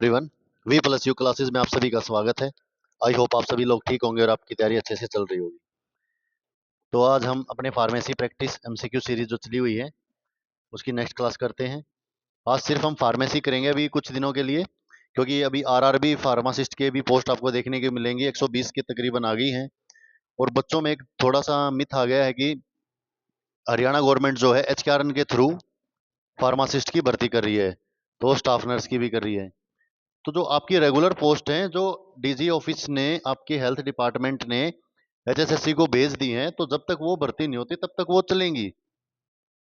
Everyone, we plus you classes में आप सभी का स्वागत है। आई होप आप सभी लोग ठीक होंगे और आपकी तैयारी अच्छे से चल रही होगी। तो आज हम अपने फार्मेसी प्रैक्टिस एमसीक्यू सीरीज जो चली हुई है उसकी नेक्स्ट क्लास करते हैं। आज सिर्फ हम फार्मेसी करेंगे अभी कुछ दिनों के लिए, क्योंकि अभी आरआरबी फार्मासिस्ट के भी पोस्ट आपको देखने के मिलेंगी, 120 के तकरीबन आ गई हैं। और बच्चों में एक थोड़ा सा मिथ आ गया है कि हरियाणा गवर्नमेंट जो है एचकेआरएन के थ्रू फार्मासिस्ट की भर्ती कर रही है, तो स्टाफ नर्स की भी कर रही है। तो जो आपकी रेगुलर पोस्ट हैं, जो डीजी ऑफिस ने, आपके हेल्थ डिपार्टमेंट ने एचएसएससी को भेज दी हैं, तो जब तक वो भर्ती नहीं होती तब तक वो चलेंगी।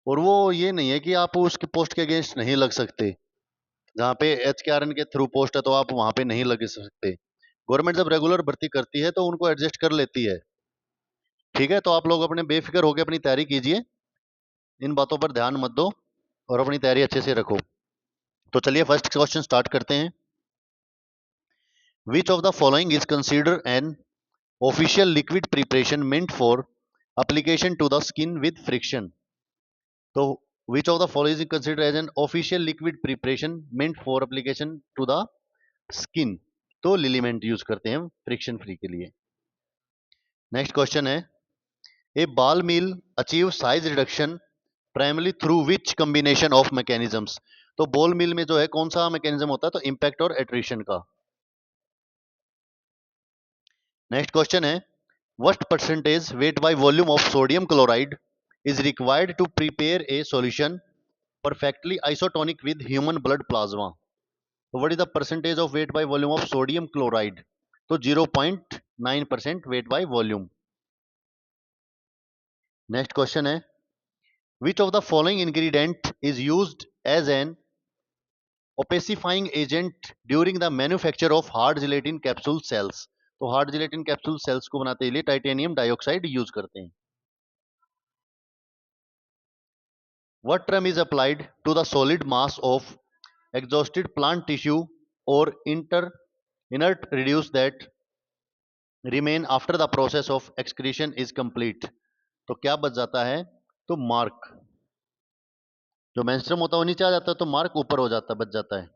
और वो ये नहीं है कि आप उसकी पोस्ट के अगेंस्ट नहीं लग सकते। जहाँ पे एचकेआरएन के थ्रू पोस्ट है तो आप वहां पे नहीं लग सकते। गवर्नमेंट जब रेगुलर भर्ती करती है तो उनको एडजस्ट कर लेती है। ठीक है, तो आप लोग अपने बेफिक्र होकर अपनी तैयारी कीजिए, इन बातों पर ध्यान मत दो और अपनी तैयारी अच्छे से रखो। तो चलिए फर्स्ट क्वेश्चन स्टार्ट करते हैं। विच of the following is consider N official liquid preparation meant for application to the skin with friction? तो which of the following is considered as an official liquid preparation meant for application to the skin? तो लिलीमेंट use करते हैं हम friction free के लिए। Next question है, a ball mill achieve size reduction primary through which combination of mechanisms? तो ball mill में जो है कौन सा मैकेनिज्म होता है? तो इंपैक्ट और एट्रिशन का। नेक्स्ट क्वेश्चन है, what percentage weight by volume of sodium chloride is required to prepare a solution perfectly isotonic with human blood plasma? So what is the percentage of weight by volume of sodium chloride? तो 0.9% weight by volume। Next question है, which of the following ingredient is used as an opacifying agent during the manufacture of hard gelatin capsule cells? तो hard gelatin capsule sales को बनाते के लिए titanium dioxide use करते हैं। What term is applied to the solid mass of exhausted plant tissue or inert reduce that remain after the process of excretion is complete? तो क्या बच जाता है? तो मार्क, जो मेंस्ट्रुम होता है वो नीचे आ जाता है, तो मार्क ऊपर हो जाता है, बच जाता है।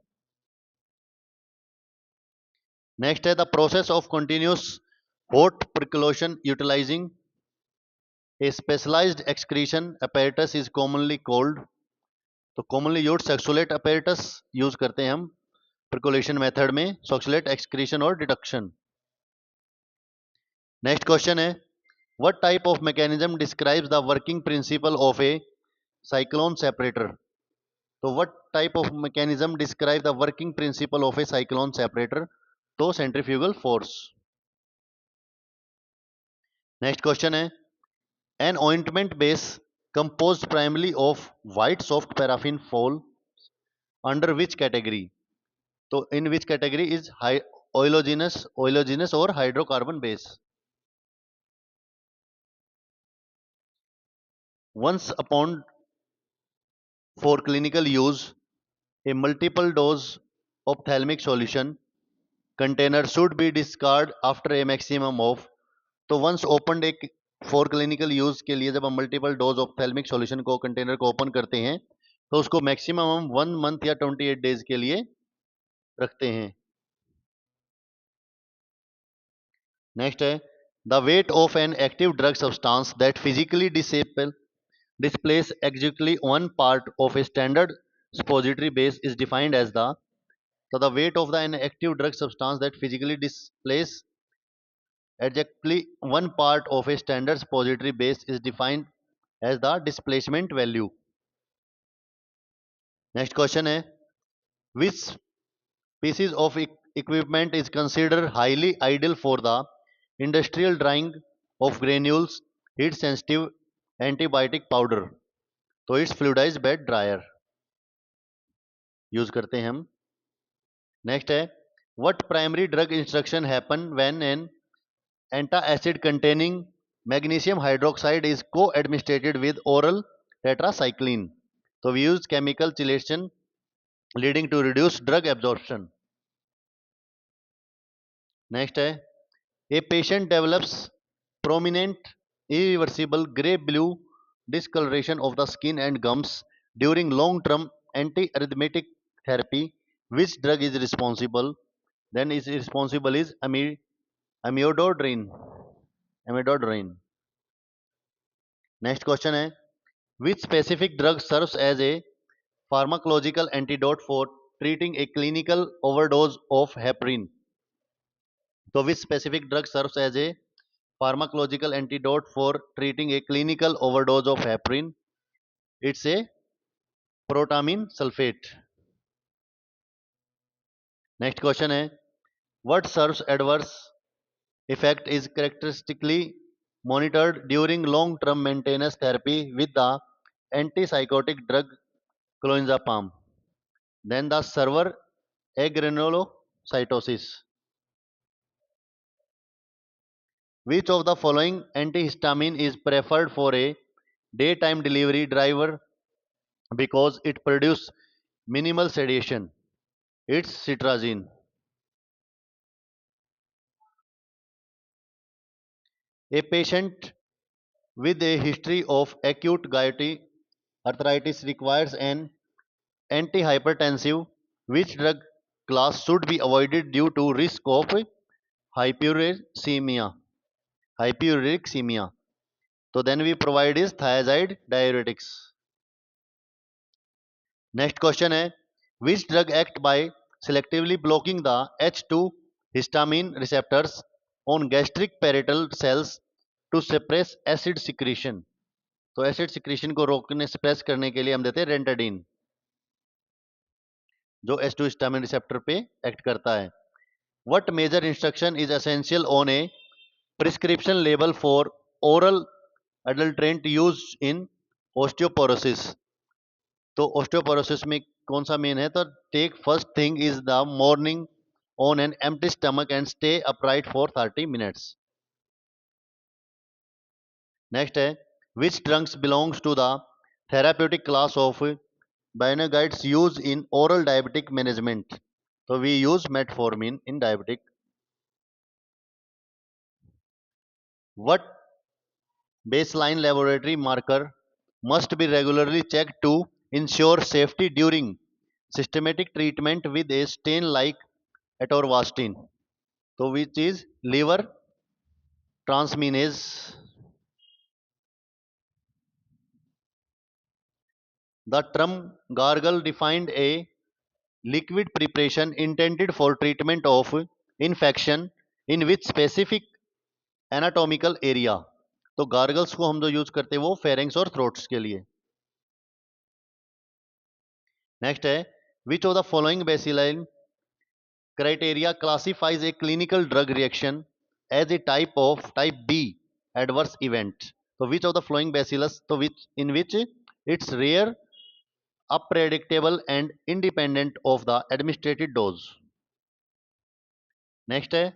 नेक्स्ट है, the process of continuous hot percolation utilizing a specialized extraction apparatus is commonly called? तो commonly used Soxhlet apparatus use करते हैं हम प्रिकोलेशन मेथड में, सॉक्सुलेट एक्सक्रीशन और डिडक्शन। नेक्स्ट क्वेश्चन है, what type of mechanism describes the working principle of a cyclone separator? तो what type of mechanism describe the working principle of a cyclone separator? तो centrifugal force. Next question है, an ointment base composed primary of white soft paraffin fall under which category? तो इन which category is ऑयलोजिनस और hydrocarbon base? Once upon for clinical use, a multiple dose ophthalmic solution container should be discarded after a maximum of। तो once opened एक for clinical use के लिए जब हम multiple dose ophthalmic solution को, container को open करते हैं, तो उसको मैक्सिमम हम 1 मंथ या 28 डेज के लिए रखते हैं। नेक्स्ट है, the weight of an active drug substance that physically displace exactly one part of a standard suppository base is defined as the। so the weight of the an active drug substance that physically displace exactly one part of a standard suppository base is defined as the displacement value। next question है, which pieces of equipment is considered highly ideal for the industrial drying of granules heat sensitive antibiotic powder? तो it's fluidized bed dryer use करते हैं हम। Next है, what primary drug instruction happen when an antacid containing magnesium hydroxide is co administered with oral tetracycline? तो we use chemical chelation leading to reduce drug absorption. Next है, a patient develops prominent irreversible gray blue discoloration of the skin and gums during long term antiarrhythmic therapy Which drug is responsible? Then is responsible is amiodarone. Amiodarone. Next question है, which specific drug serves as a pharmacological antidote for treating a clinical overdose of heparin? So which specific drug serves as a pharmacological antidote for treating a clinical overdose of heparin? It's a protamine sulfate. Next question है, what serves adverse effect is characteristically monitored during long-term maintenance therapy with the antipsychotic drug clonazepam. Then the server agranulocytosis. Which of the following antihistamine is preferred for a daytime delivery driver because it produces minimal sedation? It's citrazine. A patient with a history of acute gouty arthritis requires an antihypertensive. Which drug class should be avoided due to risk of hyperuricemia? Hyperuricemia. So then we provide is thiazide diuretics. Next question है, which drug act by selectively blocking the H2 histamine receptors on gastric parietal cells to suppress acid secretion? तो acid secretion को रोकने suppress करने के लिए हम देते हैं रेंटाडीन, जो H2 हिस्टामिन रिसेप्टर पे एक्ट करता है. What major instruction is essential on a prescription label for oral adulterant used in osteoporosis? तो osteoporosis में कौन सा मेन है? तो take first thing is the morning on an empty stomach and stay upright for 30 minutes. Next है, which drugs belongs to the therapeutic class of Bionagides used in oral diabetic management? So we use metformin in diabetic. What baseline laboratory marker must be regularly checked to ensure safety during systematic treatment with a stain like atorvastatin? So which is liver transminase. The term gargle defined a liquid preparation intended for treatment of infection in which specific anatomical area. तो gargles को हम जो use करते हैं वो pharynx और throats के लिए. नेक्स्ट है, which of the following baseline criteria classifies a clinical drug reaction as a type B adverse event? So which of the following bacillus, so which in which it's rare, unpredictable and independent of the administrated dose? Next है,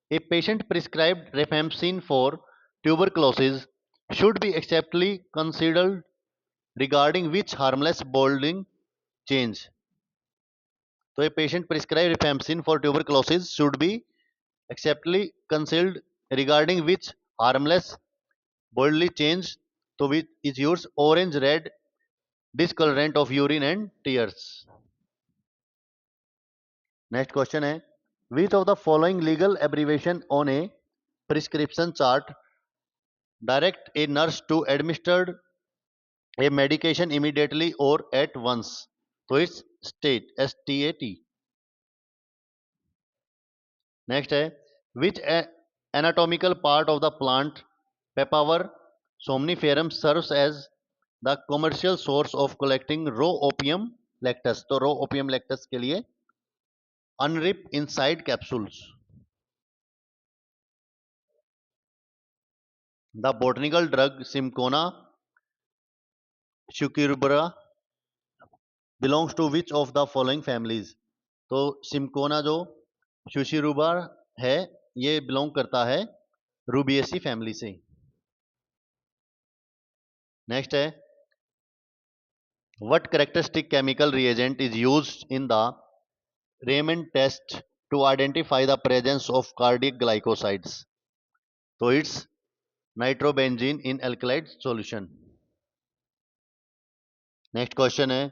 a patient prescribed rifampicin for tuberculosis should be acceptably considered regarding which harmless balding change? So a patient prescribed rifampicin for tuberculosis should be acceptably considered regarding which harmless bodily change? So which is used orange red discolorant of urine and tears. Next question है, which of the following legal abbreviation on a prescription chart direct a nurse to administer a medication immediately or at once? So it's state, STAT. Next है, which anatomical part of the plant Papaver somniferum serves as the commercial source of collecting raw opium lactus? तो raw opium lactus के लिए unrip inside capsules. The botanical drug Simcona sucurubra belongs to which of the following families? तो सिमकोना जो शुशिरुबा है ये belong करता है Rubiaceae family से. नेक्स्ट है, what characteristic chemical reagent is used in the Raman test to identify the presence of cardiac glycosides? So it's nitrobenzene in alkali solution. Next question है,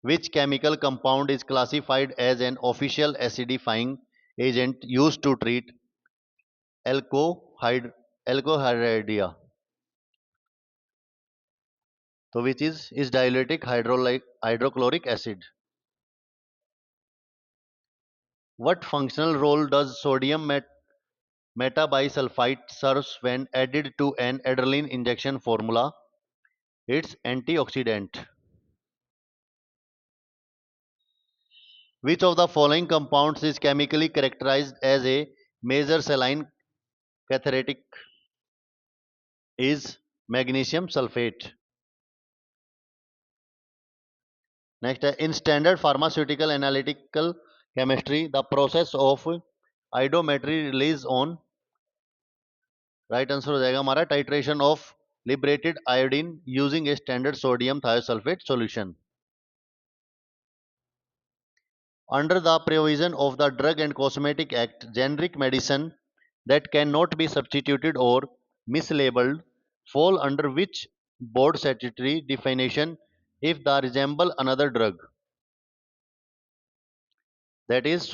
Which chemical compound is classified as an official acidifying agent used to treat alcohydria? So which is diuretic hydrochloric acid. What functional role does sodium metabisulfite serves when added to an adrenaline injection formula? It's antioxidant. Which of the following compounds is chemically characterized as a major saline cathartic? Is magnesium sulfate. Next, in standard pharmaceutical analytical chemistry, the process of iodometry relies on, right answer हो जाएगा हमारा, titration of liberated iodine using a standard sodium thiosulfate solution. Under the provision of the Drug and Cosmetic Act, generic medicine that cannot be substituted or mislabeled fall under which board statutory definition if they resemble another drug? That is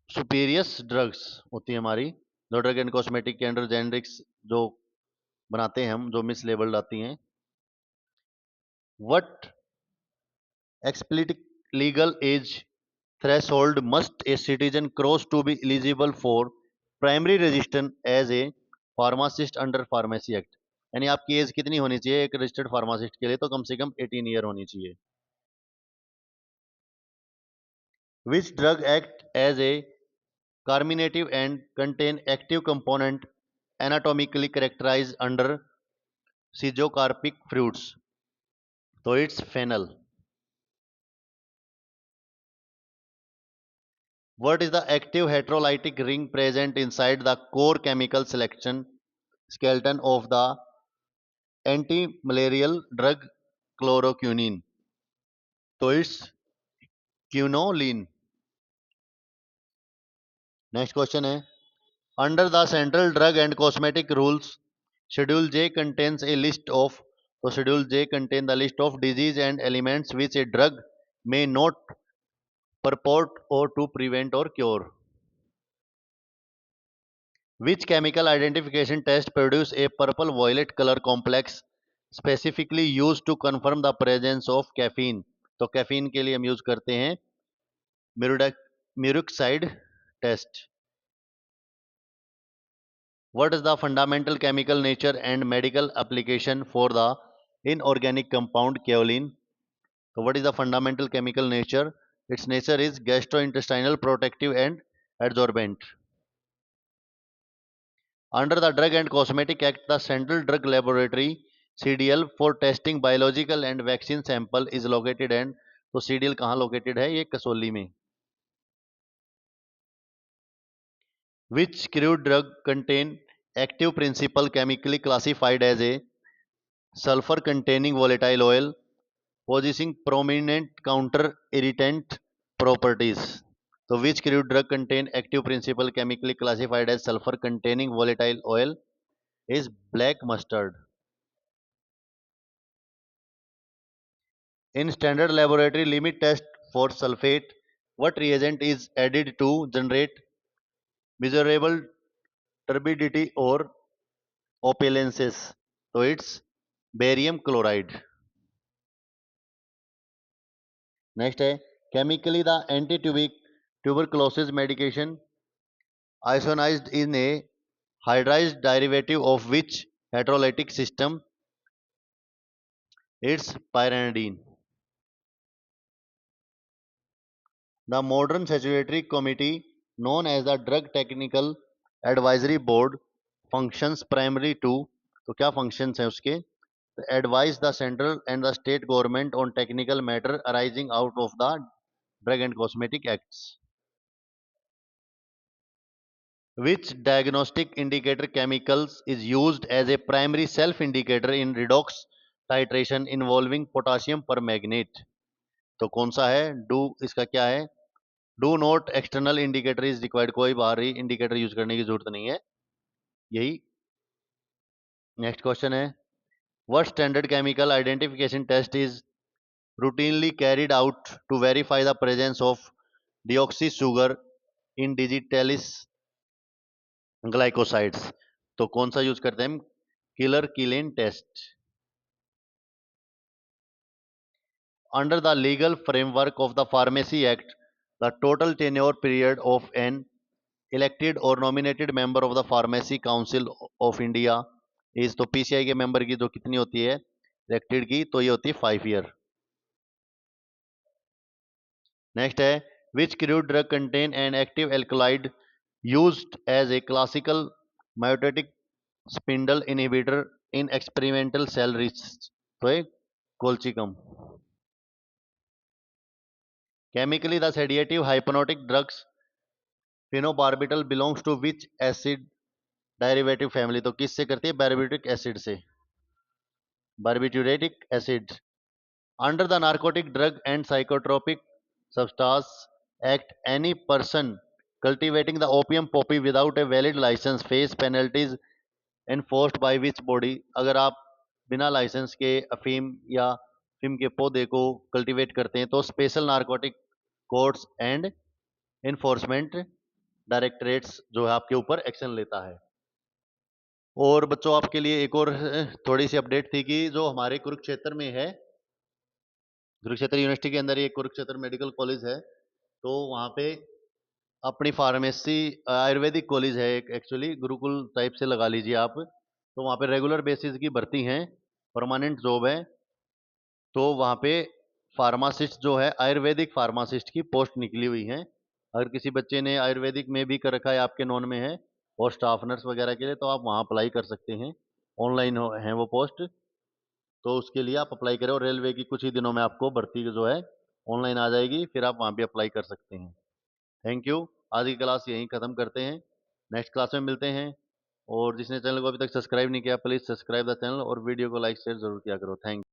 spurious drugs होती है हमारी, जो drug and cosmetic के under generics जो बनाते हैं हम, जो मिस लेबल्ड आती हैं. What explicit legal age threshold must a citizen cross to be eligible for primary registration as a pharmacist under pharmacy act? यानी आपकी एज कितनी होनी चाहिए एक रजिस्टर्ड फार्मासिस्ट के लिए? तो कम से कम 18 ईयर होनी चाहिए. Which drug act as a carminative and contain active component anatomically characterized under schizocarpic fruits? So it's phenol. What is the active heterolytic ring present inside the core chemical selection skeleton of the anti-malarial drug chloroquine? So it's quinoline. Next question है, under the central drug and cosmetic rules, Schedule J contains a list of, so Schedule J contains the list of disease and elements which a drug may not purport or to prevent or cure. Which chemical identification test produce a purple violet color complex specifically used to confirm the presence of caffeine? तो caffeine के लिए हम use करते हैं म्यूरिक्साइड test. What is the fundamental chemical nature and medical application for the inorganic compound kaolin? So what is the fundamental chemical nature? Its nature is gastrointestinal, protective and adsorbent. Under the Drug and Cosmetic Act, the Central Drug Laboratory CDL for testing biological and vaccine sample is located and, तो CDL कहाँ located है? ये कसौली में. Which crude drug contain active principle chemically classified as a sulfur containing volatile oil possessing prominent counter irritant properties? So which crude drug contain active principle chemically classified as sulfur containing volatile oil? Is black mustard. In standard laboratory limit test for sulfate, what reagent is added to generate measurable turbidity or opulences? So it's barium chloride. Next है, chemically the anti-tuberculosis medication isonized in a hydrized derivative of which heterolytic system? It's pyranidine. The modern statutory committee, known as the Drug Technical Advisory Board, functions primarily to, तो क्या functions हैं उसके? Advise the central and the state government on technical matter arising out of the Drug and Cosmetic Acts. Which diagnostic indicator chemicals is used as a primary self-indicator in redox titration involving potassium permanganate? तो कौन सा है? Do, इसका क्या है? Do not external indicator is required. कोई बाहरी indicator use करने की जरूरत नहीं है, यही. नेक्स्ट क्वेश्चन है, What standard chemical identification test is routinely carried out to verify the presence of deoxy sugar in digitalis glycosides? तो कौन सा यूज करते हैं हम? Keller Kiliani test. Under the legal framework of the pharmacy act, the total tenure period of an elected or nominated member of the pharmacy council of India is, तो PCI के member की जो कितनी होती है इलेक्टेड की, तो ये होती है 5 ईयर। नेक्स्ट है, which crude drug contain an active alkaloid used as a classical mitotic spindle inhibitor in experimental cell research? तो एक colchicum. Chemically, the sedative hypnotic drugs phenobarbital belongs to which acid derivative family? तो किससे करती है? barbiturate acid से, barbituric acid. Under the Narcotic Drug and Psychotropic Substance Act, any person cultivating the opium poppy without a valid license face penalties enforced by which body? अगर आप बिना licence के अफीम या अफीम के पौधे को कल्टीवेट करते हैं तो special narcotic courts and enforcement directorates जो है आपके ऊपर एक्शन लेता है। और बच्चों आपके लिए एक और थोड़ी सी अपडेट थी कि जो हमारे कुरुक्षेत्र में है, कुरुक्षेत्र यूनिवर्सिटी के अंदर ये कुरुक्षेत्र मेडिकल कॉलेज है, तो वहाँ पे अपनी फार्मेसी आयुर्वेदिक कॉलेज है एक, एक्चुअली गुरुकुल टाइप से लगा लीजिए आप। तो वहाँ पे रेगुलर बेसिस की भर्ती हैं, परमानेंट जॉब है। तो वहाँ पे फार्मासिस्ट जो है आयुर्वेदिक फार्मासिस्ट की पोस्ट निकली हुई है। अगर किसी बच्चे ने आयुर्वेदिक में भी कर रखा है, आपके नॉन में है, और स्टाफ नर्स वगैरह के लिए, तो आप वहाँ अप्लाई कर सकते हैं। ऑनलाइन है वो पोस्ट, तो उसके लिए आप अप्लाई करें, और रेलवे की कुछ ही दिनों में आपको भर्ती जो है ऑनलाइन आ जाएगी, फिर आप वहाँ भी अप्लाई कर सकते हैं। Thank you. आज की क्लास यहीं ख़त्म करते हैं, नेक्स्ट क्लास में मिलते हैं। और जिसने चैनल को अभी तक सब्सक्राइब नहीं किया, प्लीज़ सब्सक्राइब द चैनल और वीडियो को लाइक शेयर जरूर किया करो। थैंक